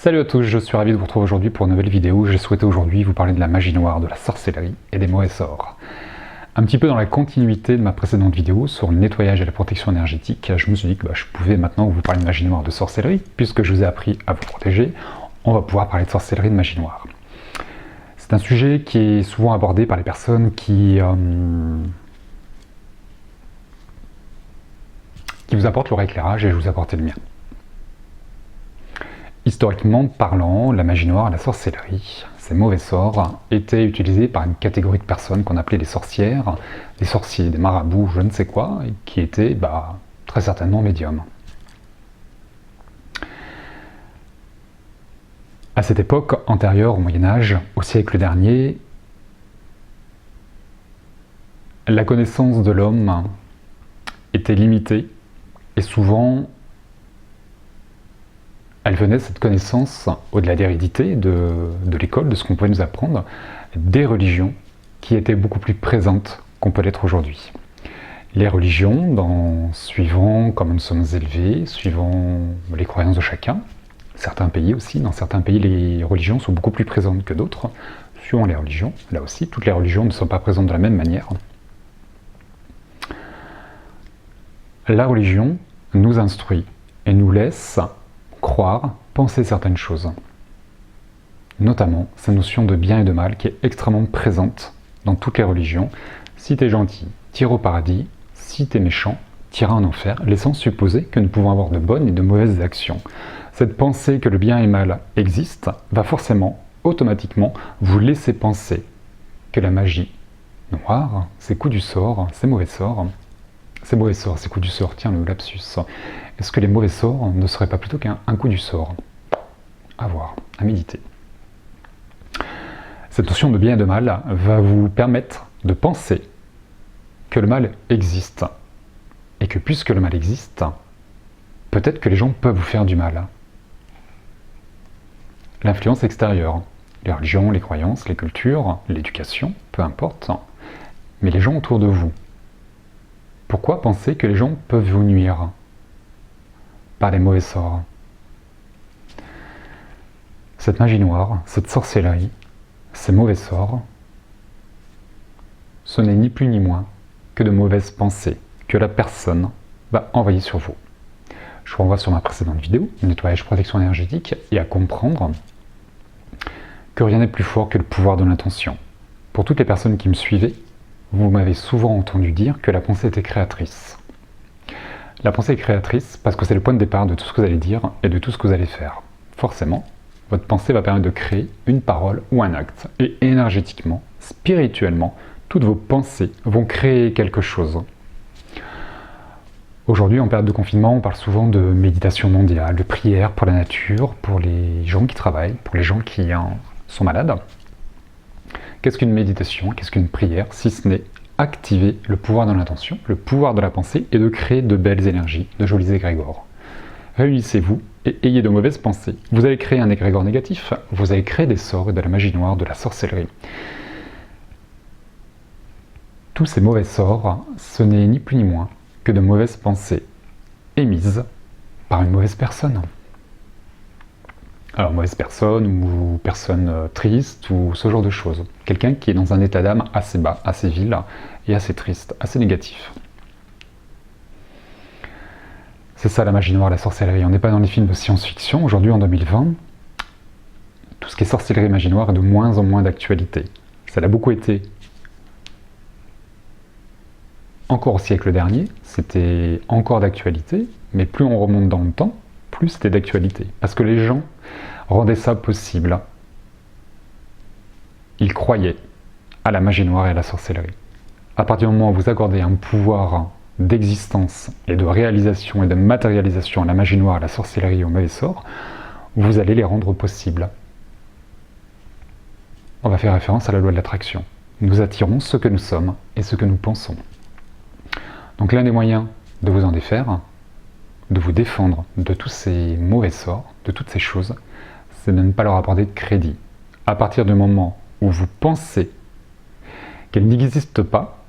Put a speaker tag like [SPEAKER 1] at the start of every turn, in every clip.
[SPEAKER 1] Salut à tous, je suis ravi de vous retrouver aujourd'hui pour une nouvelle vidéo. J'ai souhaité aujourd'hui vous parler de la magie noire, de la sorcellerie et des mauvais sorts. Un petit peu dans la continuité de ma précédente vidéo sur le nettoyage et la protection énergétique, je me suis dit que je pouvais maintenant vous parler de magie noire, de sorcellerie, puisque je vous ai appris à vous protéger, on va pouvoir parler de sorcellerie et de magie noire. C'est un sujet qui est souvent abordé par les personnes qui vous apportent leur éclairage et je vous apporter le mien. Historiquement parlant, la magie noire et la sorcellerie, ces mauvais sorts, étaient utilisés par une catégorie de personnes qu'on appelait les sorcières, des sorciers, des marabouts, je ne sais quoi, et qui étaient très certainement médiums. À cette époque antérieure au Moyen-Âge, au siècle dernier, la connaissance de l'homme était limitée et souvent elle venait, cette connaissance, au-delà d'hérédité, de l'école, de ce qu'on pouvait nous apprendre, des religions qui étaient beaucoup plus présentes qu'on peut l'être aujourd'hui. Les religions, suivant comment nous sommes élevés, suivant les croyances de chacun, certains pays aussi, dans certains pays les religions sont beaucoup plus présentes que d'autres, suivant les religions, là aussi, toutes les religions ne sont pas présentes de la même manière. La religion nous instruit et nous laisse croire, penser certaines choses. Notamment cette notion de bien et de mal qui est extrêmement présente dans toutes les religions. Si tu es gentil, tire au paradis. Si tu es méchant, tire en enfer, laissant supposer que nous pouvons avoir de bonnes et de mauvaises actions. Cette pensée que le bien et le mal existent va forcément, automatiquement, vous laisser penser que la magie noire, c'est coup du sort, c'est mauvais sort. C'est mauvais sort, c'est coup du sort, tiens le lapsus. Est-ce que les mauvais sorts ne seraient pas plutôt qu'un coup du sort? À voir, à méditer. Cette notion de bien et de mal va vous permettre de penser que le mal existe. Et que puisque le mal existe, peut-être que les gens peuvent vous faire du mal. L'influence extérieure, les religions, les croyances, les cultures, l'éducation, peu importe, mais les gens autour de vous. Pourquoi penser que les gens peuvent vous nuire par les mauvais sorts? Cette magie noire, cette sorcellerie, ces mauvais sorts, ce n'est ni plus ni moins que de mauvaises pensées que la personne va envoyer sur vous. Je vous renvoie sur ma précédente vidéo, nettoyage protection énergétique, et à comprendre que rien n'est plus fort que le pouvoir de l'intention. Pour toutes les personnes qui me suivaient, vous m'avez souvent entendu dire que la pensée était créatrice. La pensée est créatrice parce que c'est le point de départ de tout ce que vous allez dire et de tout ce que vous allez faire. Forcément, votre pensée va permettre de créer une parole ou un acte. Et énergétiquement, spirituellement, toutes vos pensées vont créer quelque chose. Aujourd'hui, en période de confinement, on parle souvent de méditation mondiale, de prière pour la nature, pour les gens qui travaillent, pour les gens qui sont malades. Qu'est-ce qu'une méditation? Qu'est-ce qu'une prière? Si ce n'est activer le pouvoir de l'intention, le pouvoir de la pensée et de créer de belles énergies, de jolis égrégores. Réunissez-vous et ayez de mauvaises pensées. Vous allez créer un égrégore négatif, vous allez créer des sorts et de la magie noire, de la sorcellerie. Tous ces mauvais sorts, ce n'est ni plus ni moins que de mauvaises pensées émises par une mauvaise personne. Alors, mauvaise personne ou personne triste ou ce genre de choses. Quelqu'un qui est dans un état d'âme assez bas, assez vil et assez triste, assez négatif. C'est ça la magie noire, la sorcellerie. On n'est pas dans les films de science-fiction. Aujourd'hui, en 2020, tout ce qui est sorcellerie et magie noire est de moins en moins d'actualité. Ça l'a beaucoup été encore au siècle dernier. C'était encore d'actualité, mais plus on remonte dans le temps, plus c'était d'actualité. Parce que les gens rendaient ça possible. Ils croyaient à la magie noire et à la sorcellerie. À partir du moment où vous accordez un pouvoir d'existence et de réalisation et de matérialisation à la magie noire, à la sorcellerie et aux mauvais sorts, vous allez les rendre possibles. On va faire référence à la loi de l'attraction. Nous attirons ce que nous sommes et ce que nous pensons. Donc l'un des moyens de vous en défaire, de vous défendre de tous ces mauvais sorts, de toutes ces choses, c'est de ne pas leur accorder de crédit. À partir du moment où vous pensez qu'elles n'existent pas,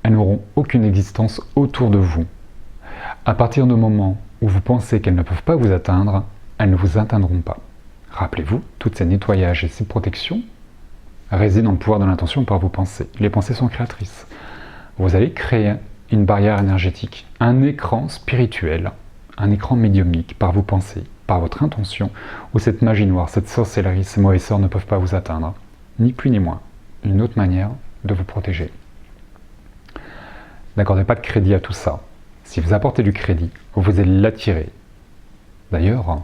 [SPEAKER 1] elles n'auront aucune existence autour de vous. À partir du moment où vous pensez qu'elles ne peuvent pas vous atteindre, elles ne vous atteindront pas. Rappelez-vous, tous ces nettoyages et ces protections résident dans le pouvoir de l'intention par vos pensées. Les pensées sont créatrices. Vous allez créer une barrière énergétique, un écran spirituel, un écran médiumnique par vos pensées, par votre intention, où cette magie noire, cette sorcellerie, ces mauvais sorts ne peuvent pas vous atteindre. Ni plus ni moins. Une autre manière de vous protéger. N'accordez pas de crédit à tout ça. Si vous apportez du crédit, vous allez l'attirer. D'ailleurs,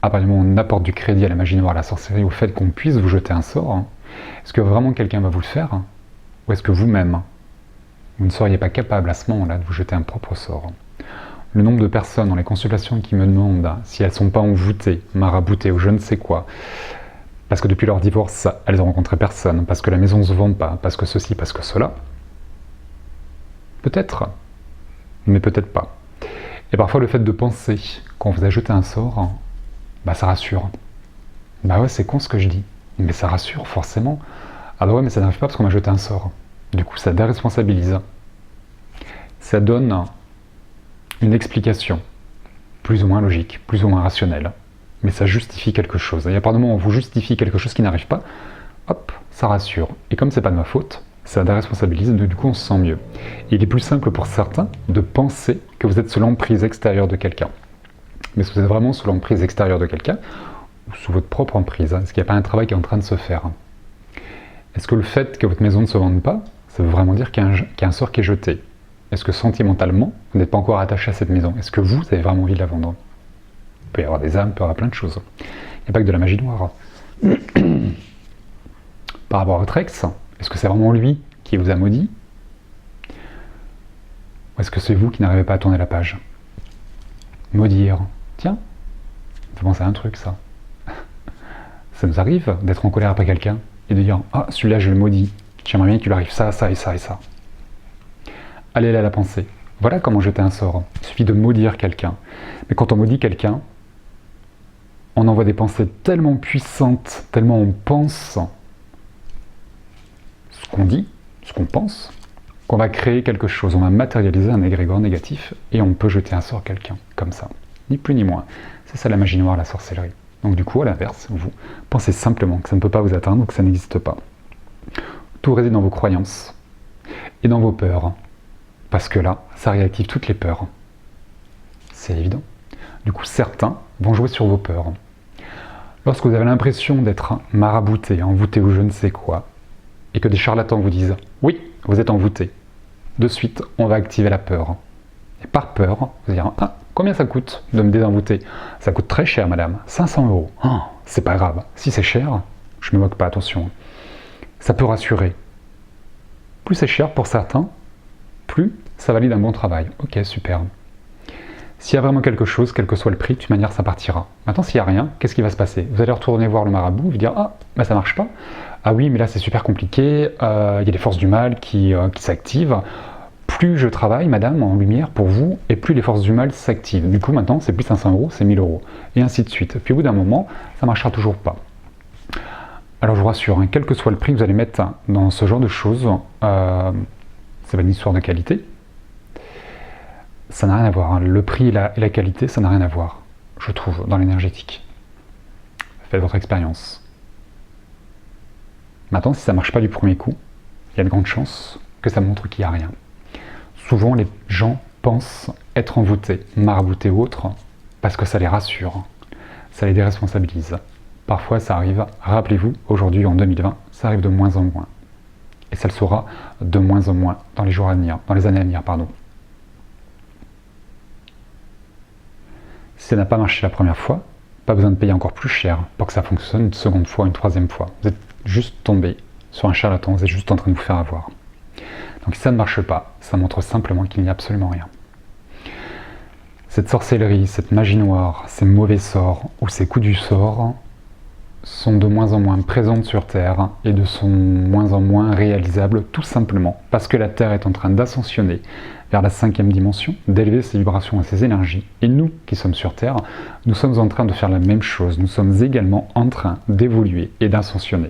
[SPEAKER 1] à partir du moment où on apporte du crédit à la magie noire, à la sorcellerie, au fait qu'on puisse vous jeter un sort, est-ce que vraiment quelqu'un va vous le faire? Ou est-ce que vous-même, vous ne seriez pas capable à ce moment-là de vous jeter un propre sort? Le nombre de personnes dans les consultations qui me demandent si elles ne sont pas envoûtées, maraboutées ou je ne sais quoi, parce que depuis leur divorce, elles ont rencontré personne, parce que la maison ne se vend pas, parce que ceci, parce que cela. Peut-être, mais peut-être pas. Et parfois le fait de penser qu'on vous a jeté un sort, bah ça rassure. Bah ouais, c'est con ce que je dis, mais ça rassure forcément. Ah bah ouais, mais ça n'arrive pas parce qu'on m'a jeté un sort. Du coup, ça déresponsabilise. Ça donne une explication, plus ou moins logique, plus ou moins rationnelle. Mais ça justifie quelque chose. Et à partir du moment où on vous justifie quelque chose qui n'arrive pas, hop, ça rassure. Et comme c'est pas de ma faute, ça déresponsabilise, du coup on se sent mieux. Et il est plus simple pour certains de penser que vous êtes sous l'emprise extérieure de quelqu'un. Mais si vous êtes vraiment sous l'emprise extérieure de quelqu'un, ou sous votre propre emprise, est-ce qu'il n'y a pas un travail qui est en train de se faire? Est-ce que le fait que votre maison ne se vende pas, ça veut vraiment dire qu'il y a un sort qui est jeté? Est-ce que sentimentalement, vous n'êtes pas encore attaché à cette maison? Est-ce que vous avez vraiment envie de la vendre? Il peut y avoir des âmes, il peut y avoir plein de choses. Il n'y a pas que de la magie noire. Par rapport à votre ex, est-ce que c'est vraiment lui qui vous a maudit? Ou est-ce que c'est vous qui n'arrivez pas à tourner la page? Maudire. Tiens, ça fait penser à un truc, ça. Ça nous arrive d'être en colère après quelqu'un et de dire « Ah, celui-là, je le maudis. J'aimerais bien qu'il lui arrive ça, ça et ça et ça. » Allez là la pensée. Voilà comment jeter un sort. Il suffit de maudire quelqu'un. Mais quand on maudit quelqu'un, on envoie des pensées tellement puissantes, tellement on pense ce qu'on dit, ce qu'on pense, qu'on va créer quelque chose. On va matérialiser un égrégore négatif et on peut jeter un sort à quelqu'un, comme ça. Ni plus ni moins. C'est ça la magie noire, la sorcellerie. Donc du coup, à l'inverse, vous pensez simplement que ça ne peut pas vous atteindre ou que ça n'existe pas. Tout réside dans vos croyances et dans vos peurs. Parce que là, ça réactive toutes les peurs. C'est évident. Du coup, certains vont jouer sur vos peurs. Lorsque vous avez l'impression d'être marabouté, envoûté ou je ne sais quoi, et que des charlatans vous disent « Oui, vous êtes envoûté », de suite, on va activer la peur. Et par peur, vous allez dire « Ah, combien ça coûte de me désenvoûter ?»« Ça coûte très cher, madame. 500 €. Oh, c'est pas grave. Si c'est cher, je me moque pas, attention. Ça peut rassurer. Plus c'est cher pour certains, plus ça valide un bon travail. Ok, super. S'il y a vraiment quelque chose, quel que soit le prix, de toute manière, ça partira. Maintenant, s'il n'y a rien, qu'est-ce qui va se passer? Vous allez retourner voir le marabout, vous dire « Ah, bah ça marche pas. Ah oui, mais là, c'est super compliqué. Il y a des forces du mal qui s'activent. Plus je travaille, madame, en lumière pour vous, et plus les forces du mal s'activent. Du coup, maintenant, c'est plus 500 €, c'est 1000 €. Et ainsi de suite. Puis au bout d'un moment, ça ne marchera toujours pas. Alors, je vous rassure, hein, quel que soit le prix que vous allez mettre dans ce genre de choses, c'est pas une histoire de qualité. Ça n'a rien à voir. Hein. Le prix et la qualité, ça n'a rien à voir, je trouve, dans l'énergétique. Faites votre expérience. Maintenant, si ça ne marche pas du premier coup, il y a de grandes chances que ça montre qu'il n'y a rien. Souvent, les gens pensent être envoûtés, maraboutés ou autres, parce que ça les rassure, ça les déresponsabilise. Parfois, ça arrive, rappelez-vous, aujourd'hui, en 2020, ça arrive de moins en moins. Et ça le sera de moins en moins dans les jours à venir, dans les années à venir, pardon. Si ça n'a pas marché la première fois, pas besoin de payer encore plus cher pour que ça fonctionne une seconde fois, une troisième fois. Vous êtes juste tombé sur un charlatan, vous êtes juste en train de vous faire avoir. Donc si ça ne marche pas, ça montre simplement qu'il n'y a absolument rien. Cette sorcellerie, cette magie noire, ces mauvais sorts ou ces coups du sort sont de moins en moins présentes sur Terre et de sont moins en moins réalisables tout simplement parce que la Terre est en train d'ascensionner vers la 5e dimension, d'élever ses vibrations et ses énergies. Et nous, qui sommes sur Terre, nous sommes en train de faire la même chose. Nous sommes également en train d'évoluer et d'ascensionner.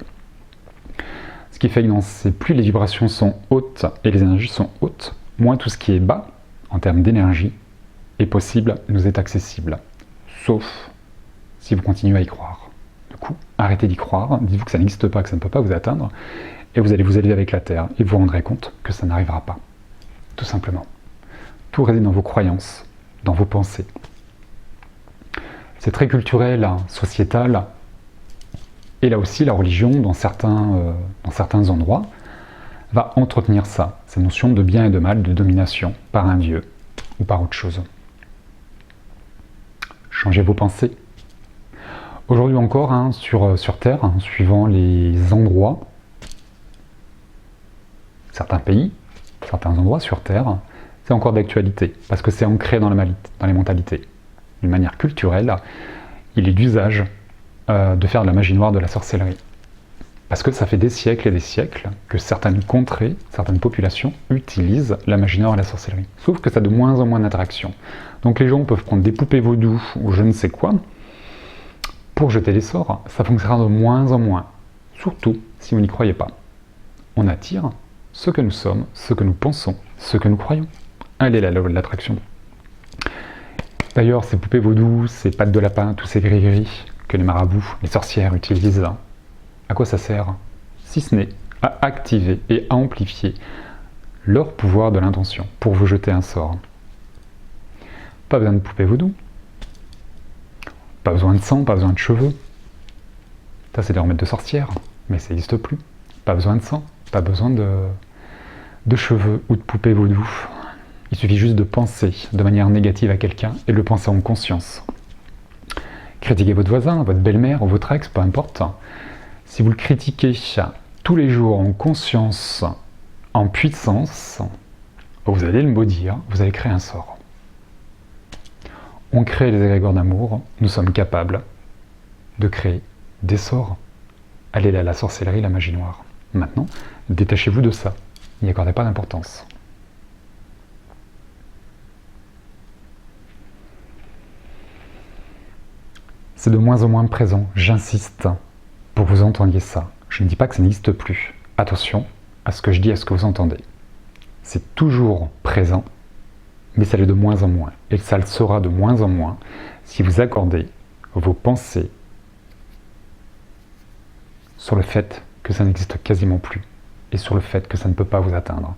[SPEAKER 1] Ce qui fait que plus les vibrations sont hautes et les énergies sont hautes, moins tout ce qui est bas, en termes d'énergie, est possible, nous est accessible. Sauf si vous continuez à y croire. Du coup, arrêtez d'y croire, dites-vous que ça n'existe pas, que ça ne peut pas vous atteindre, et vous allez vous élever avec la Terre, et vous vous rendrez compte que ça n'arrivera pas. Tout simplement. Tout réside dans vos croyances, dans vos pensées. C'est très culturel, sociétal, et là aussi la religion, dans certains endroits, va entretenir ça, cette notion de bien et de mal, de domination, par un dieu ou par autre chose. Changez vos pensées. Aujourd'hui encore, sur Terre, suivant les endroits, certains pays, certains endroits sur Terre, c'est encore d'actualité, parce que c'est ancré dans les mentalités. D'une manière culturelle, il est d'usage de faire de la magie noire, de la sorcellerie. Parce que ça fait des siècles et des siècles que certaines contrées, certaines populations utilisent la magie noire et la sorcellerie. Sauf que ça a de moins en moins d'attraction. Donc les gens peuvent prendre des poupées vaudou ou je ne sais quoi pour jeter des sorts. Ça fonctionnera de moins en moins. Surtout si vous n'y croyez pas. On attire ce que nous sommes, ce que nous pensons, ce que nous croyons. Elle est la loi de l'attraction. D'ailleurs, ces poupées vaudou, ces pattes de lapin, tous ces gris-gris que les marabouts, les sorcières utilisent, à quoi ça sert? Si ce n'est à activer et à amplifier leur pouvoir de l'intention pour vous jeter un sort. Pas besoin de poupée vaudou. Pas besoin de sang, pas besoin de cheveux. Ça, c'est des remèdes de sorcières, mais ça n'existe plus. Pas besoin de sang, pas besoin de cheveux ou de poupée vaudou. Il suffit juste de penser de manière négative à quelqu'un et de le penser en conscience. Critiquez votre voisin, votre belle-mère ou votre ex, peu importe. Si vous le critiquez tous les jours en conscience, en puissance, vous allez le maudire, vous allez créer un sort. On crée les égrégores d'amour, nous sommes capables de créer des sorts. Allez là, la sorcellerie, la magie noire. Maintenant, détachez-vous de ça, n'y accordez pas d'importance. C'est de moins en moins présent, j'insiste, pour que vous entendiez ça. Je ne dis pas que ça n'existe plus. Attention à ce que je dis, à ce que vous entendez. C'est toujours présent, mais ça l'est de moins en moins. Et ça le sera de moins en moins si vous accordez vos pensées sur le fait que ça n'existe quasiment plus et sur le fait que ça ne peut pas vous atteindre.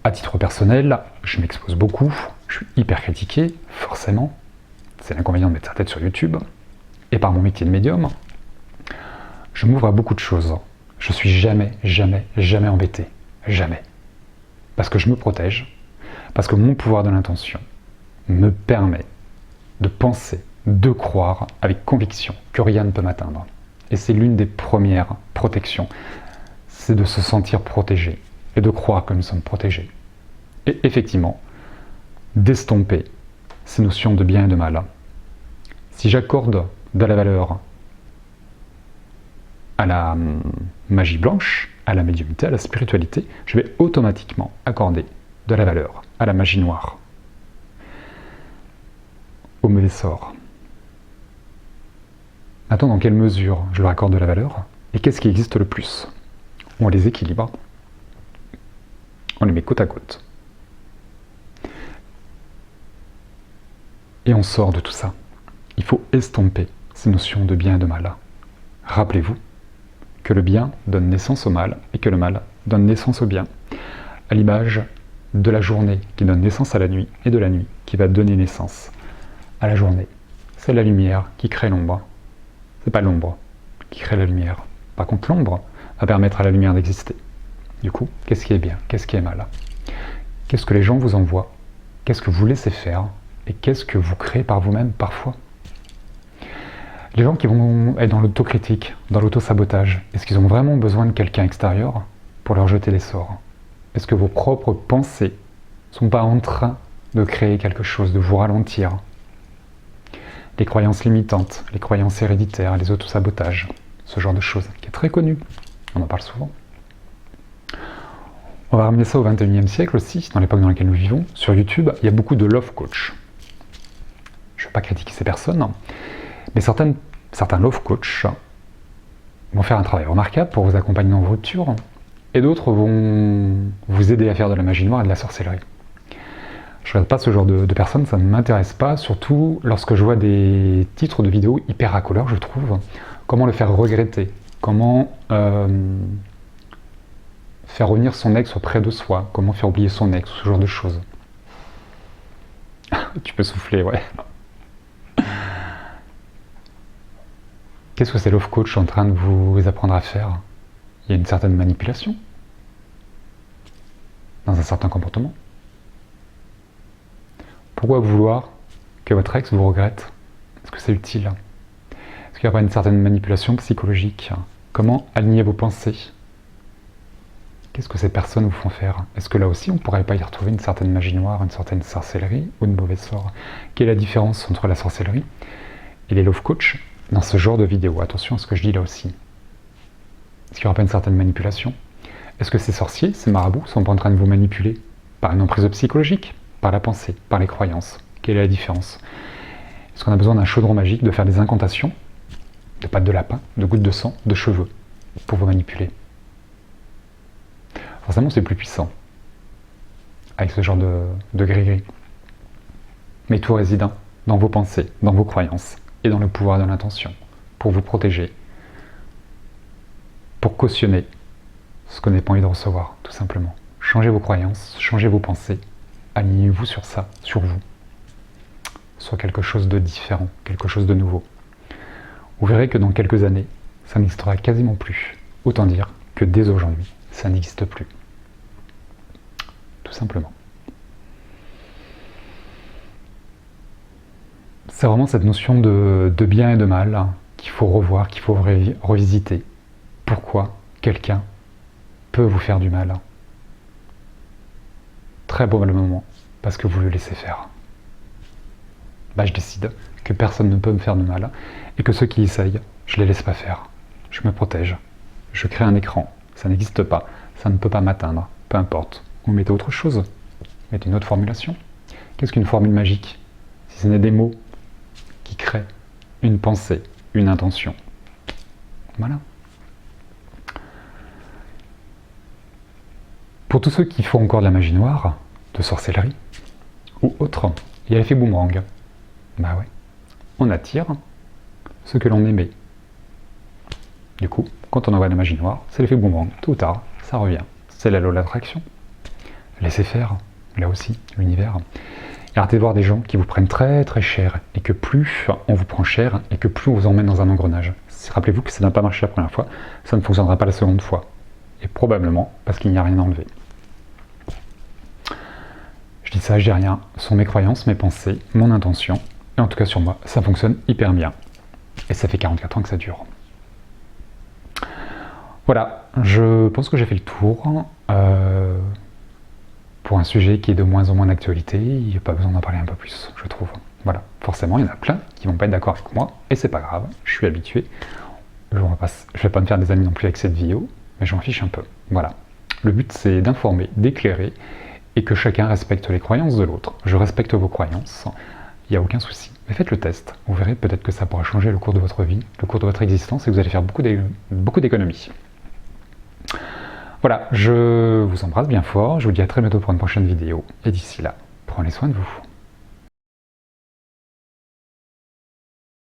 [SPEAKER 1] À titre personnel, je m'expose beaucoup, je suis hyper critiqué, forcément. C'est l'inconvénient de mettre sa tête sur YouTube. Et par mon métier de médium, je m'ouvre à beaucoup de choses. Je suis jamais embêté. Jamais. Parce que je me protège. Parce que mon pouvoir de l'intention me permet de penser, de croire avec conviction que rien ne peut m'atteindre. Et c'est l'une des premières protections. C'est de se sentir protégé et de croire que nous sommes protégés. Et effectivement, d'estomper ces notions de bien et de mal. Si j'accorde de la valeur à la magie blanche, à la médiumnité, à la spiritualité, je vais automatiquement accorder de la valeur à la magie noire, aux mauvais sorts. Maintenant, dans quelle mesure je leur accorde de la valeur? Et qu'est-ce qui existe le plus? On les équilibre, on les met côte à côte. Et on sort de tout ça. Il faut estomper ces notions de bien et de mal. Rappelez-vous que le bien donne naissance au mal et que le mal donne naissance au bien, à l'image de la journée qui donne naissance à la nuit et de la nuit qui va donner naissance à la journée. C'est la lumière qui crée l'ombre. C'est pas l'ombre qui crée la lumière. Par contre, l'ombre va permettre à la lumière d'exister. Du coup, qu'est-ce qui est bien? Qu'est-ce qui est mal? Qu'est-ce que les gens vous envoient? Qu'est-ce que vous laissez faire? Et qu'est-ce que vous créez par vous-même parfois? Les gens qui vont être dans l'autocritique, dans l'auto-sabotage, est-ce qu'ils ont vraiment besoin de quelqu'un extérieur pour leur jeter des sorts? Est-ce que vos propres pensées ne sont pas en train de créer quelque chose, de vous ralentir? Les croyances limitantes, les croyances héréditaires, les auto-sabotages, ce genre de choses, qui est très connu, on en parle souvent. On va ramener ça au XXIe siècle aussi, dans l'époque dans laquelle nous vivons. Sur YouTube, il y a beaucoup de love coach. Je ne veux pas critiquer ces personnes, mais certains love coach vont faire un travail remarquable pour vous accompagner dans vos ruptures, et d'autres vont vous aider à faire de la magie noire et de la sorcellerie. Je regarde pas ce genre de personnes, ça ne m'intéresse pas, surtout lorsque je vois des titres de vidéos hyper racoleurs, je trouve. Comment le faire regretter, comment faire revenir son ex auprès de soi, comment faire oublier son ex, ce genre de choses. Tu peux souffler, ouais. Qu'est-ce que c'est Love Coach en train de vous apprendre à faire? Il y a une certaine manipulation dans un certain comportement. Pourquoi vouloir que votre ex vous regrette? Est-ce que c'est utile? Est-ce qu'il n'y a pas une certaine manipulation psychologique? Comment aligner vos pensées? Qu'est-ce que ces personnes vous font faire? Est-ce que là aussi on ne pourrait pas y retrouver une certaine magie noire, une certaine sorcellerie ou une mauvaise sort? Quelle est la différence entre la sorcellerie et les love coach dans ce genre de vidéo? Attention à ce que je dis là aussi. Est-ce qu'il n'y aura pas une certaine manipulation? Est-ce que ces sorciers, ces marabouts, sont pas en train de vous manipuler par une emprise psychologique, par la pensée, par les croyances? Quelle est la différence? Est-ce qu'on a besoin d'un chaudron magique, de faire des incantations, de pattes de lapin, de gouttes de sang, de cheveux, pour vous manipuler? Forcément, c'est plus puissant, avec ce genre de gris-gris. Mais tout réside dans vos pensées, dans vos croyances, et dans le pouvoir de l'intention, pour vous protéger, pour cautionner ce qu'on n'est pas envie de recevoir, tout simplement. Changez vos croyances, changez vos pensées, alignez-vous sur ça, sur vous, sur quelque chose de différent, quelque chose de nouveau. Vous verrez que dans quelques années, ça n'existera quasiment plus. Autant dire que dès aujourd'hui, ça n'existe plus. Tout simplement. C'est vraiment cette notion de bien et de mal qu'il faut revoir, qu'il faut revisiter. Pourquoi quelqu'un peut vous faire du mal? Très probablement parce que vous le laissez faire. Bah, je décide que personne ne peut me faire de mal et que ceux qui essayent, je les laisse pas faire. Je me protège. Je crée un écran. Ça n'existe pas. Ça ne peut pas m'atteindre. Peu importe. Vous mettez autre chose. Vous mettez une autre formulation. Qu'est-ce qu'une formule magique? Si ce n'est des mots qui créent une pensée, une intention. Voilà. Pour tous ceux qui font encore de la magie noire, de sorcellerie, ou autre, il y a l'effet boomerang. Bah ouais. On attire ce que l'on aimait. Du coup, quand on envoie de la magie noire, c'est l'effet boomerang. Tôt ou tard, ça revient. C'est la loi de l'attraction. Laissez faire, là aussi, l'univers. Et arrêtez de voir des gens qui vous prennent très très cher, et que plus on vous prend cher, et que plus on vous emmène dans un engrenage. Rappelez-vous que ça n'a pas marché la première fois, ça ne fonctionnera pas la seconde fois. Et probablement parce qu'il n'y a rien à enlever. Je dis ça, je dis rien. Ce sont mes croyances, mes pensées, mon intention. Et en tout cas sur moi, ça fonctionne hyper bien. Et ça fait 44 ans que ça dure. Voilà, je pense que j'ai fait le tour. Pour un sujet qui est de moins en moins d'actualité, il n'y a pas besoin d'en parler un peu plus, je trouve. Voilà, forcément, il y en a plein qui vont pas être d'accord avec moi, et c'est pas grave, je suis habitué. Je vais pas me faire des amis non plus avec cette vidéo, mais je m'en fiche un peu. Voilà. Le but, c'est d'informer, d'éclairer, et que chacun respecte les croyances de l'autre. Je respecte vos croyances, il n'y a aucun souci. Mais faites le test, vous verrez peut-être que ça pourra changer le cours de votre vie, le cours de votre existence, et vous allez faire beaucoup d'économies. Voilà, je vous embrasse bien fort, je vous dis à très bientôt pour une prochaine vidéo, et d'ici là, prenez soin de vous.